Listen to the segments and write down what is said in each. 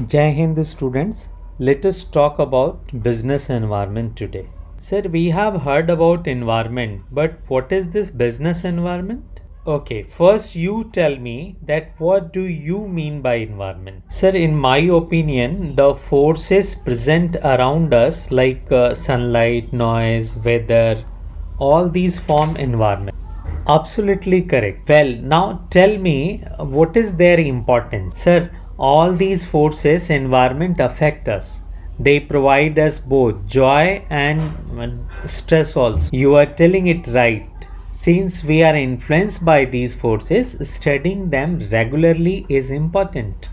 Jai Hind students, let us talk about business environment today. Sir, we have heard about environment, but what is this business environment? Okay, first you tell me that what do you mean by environment? Sir, in my opinion, the forces present around us like sunlight, noise, weather, all these form environment. Absolutely correct. Well, now tell me what is their importance? Sir, all these forces environment affect us. They provide us both joy and stress also. You are telling it right. Since we are influenced by these forces, studying them regularly is important.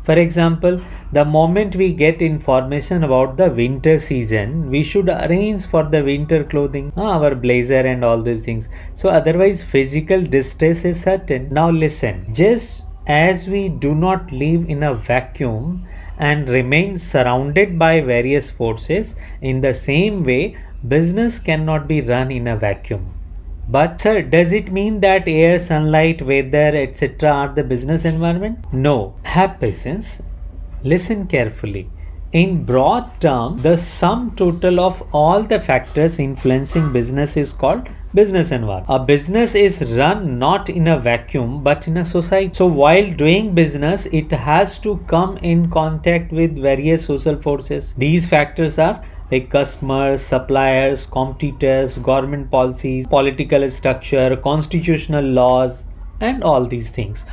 For example, the moment we get information about the winter season, we should arrange for the winter clothing, our blazer and all these things. So otherwise physical distress is certain. Now listen, just as we do not live in a vacuum and remain surrounded by various forces, in the same way, business cannot be run in a vacuum. But sir, does it mean that air, sunlight, weather, etc. are the business environment? No. Have patience. Listen carefully. In broad term, the sum total of all the factors influencing business is called business environment. A business is run not in a vacuum but in a society. So while doing business, it has to come in contact with various social forces. These factors are like customers, suppliers, competitors, government policies, political structure, constitutional laws, and all these things.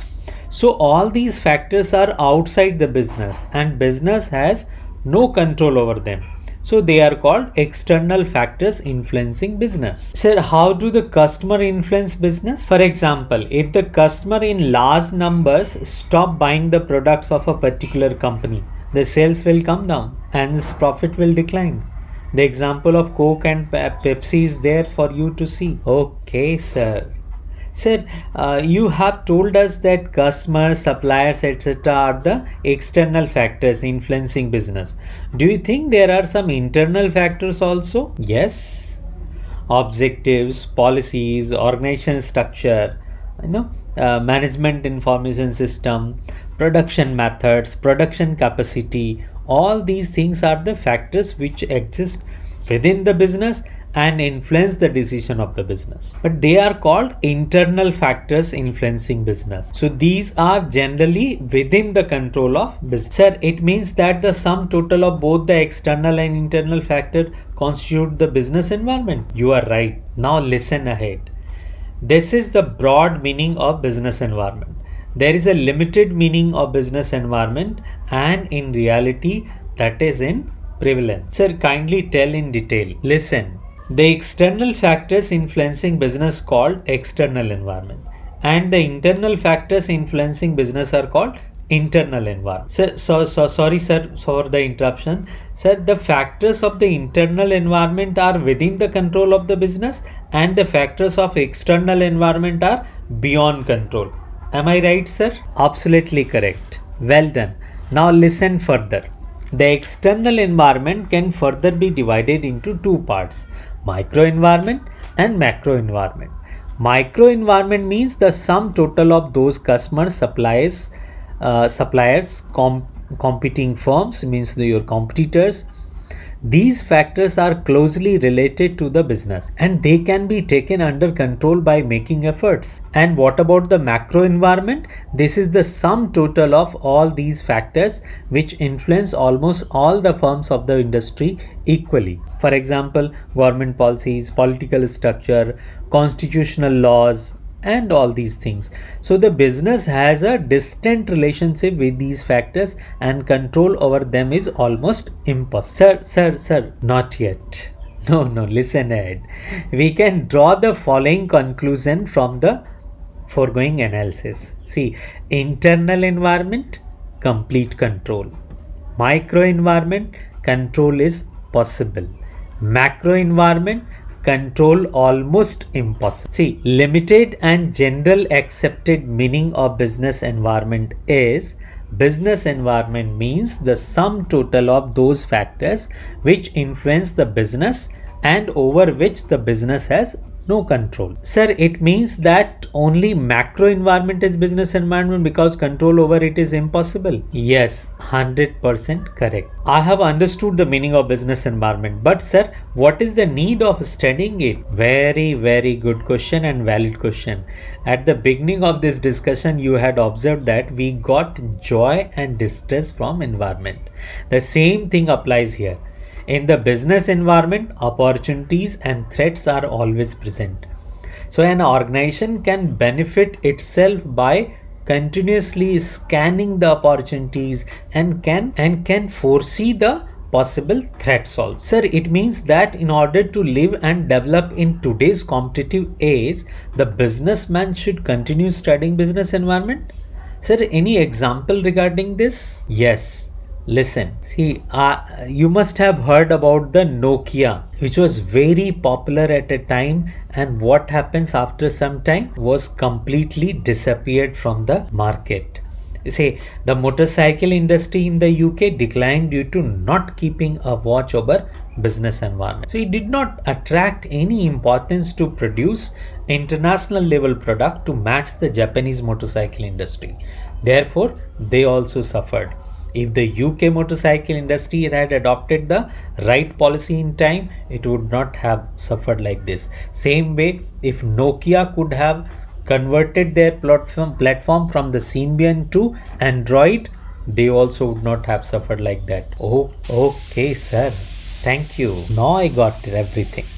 So all these factors are outside the business and business has no control over them. So they are called external factors influencing business. Sir, how do the customer influence business? For example, if the customer in large numbers stop buying the products of a particular company, the sales will come down and its profit will decline. The example of Coke and Pepsi is there for you to see. Okay, sir. Sir, you have told us that customers, suppliers, etc. are the external factors influencing business. Do you think there are some internal factors also? Yes. Objectives, policies, organization structure, management information system, production methods, production capacity, all these things are the factors which exist within the business and influence the decision of the business, but they are called internal factors influencing business. So these are generally within the control of business. Sir, it means that the sum total of both the external and internal factor constitute the business environment. You are right. Now listen ahead. This is the broad meaning of business environment. There is a limited meaning of business environment, and in reality that is in prevalence. Sir, kindly tell in detail. Listen. The external factors influencing business called external environment, and the internal factors influencing business are called internal environment. Sir, sorry sir for the interruption. Sir, the factors of the internal environment are within the control of the business and the factors of external environment are beyond control. Am I right, sir? Absolutely correct. Well done. Now listen further. The external environment can further be divided into two parts: micro environment and macro environment. Micro environment means the sum total of those customers, suppliers, competing firms, means your competitors. These factors are closely related to the business and they can be taken under control by making efforts. And what about the macro environment? This is the sum total of all these factors which influence almost all the firms of the industry equally. For example, government policies, political structure, constitutional laws, and all these things. So the business has a distant relationship with these factors and control over them is almost impossible. Sir, not yet. No, listen ahead. We can draw the following conclusion from the foregoing analysis. See, internal environment, complete control. Micro environment, control is possible. Macro environment, control almost impossible. See, limited and general accepted meaning of business environment is business environment means the sum total of those factors which influence the business and over which the business has no control. Sir, it means that only macro environment is business environment because control over it is impossible. Yes, 100% correct. I have understood the meaning of business environment, but sir, what is the need of studying it? Very good question and valid question. At the beginning of this discussion, you had observed that we got joy and distress from environment. The same thing applies here. In the business environment, opportunities and threats are always present. So an organization can benefit itself by continuously scanning the opportunities and can foresee the possible threats also. Sir, it means that in order to live and develop in today's competitive age, the businessman should continue studying business environment. Sir, any example regarding this? Yes. Listen, see, you must have heard about the Nokia, which was very popular at a time, and what happens after some time was completely disappeared from the market. You see, the motorcycle industry in the UK declined due to not keeping a watch over business environment. So it did not attract any importance to produce international level product to match the Japanese motorcycle industry. Therefore, they also suffered. If the UK motorcycle industry had adopted the right policy in time, it would not have suffered like this. Same way, if Nokia could have converted their platform from the Symbian to Android, they also would not have suffered like that. Oh, okay, sir. Thank you. Now I got everything.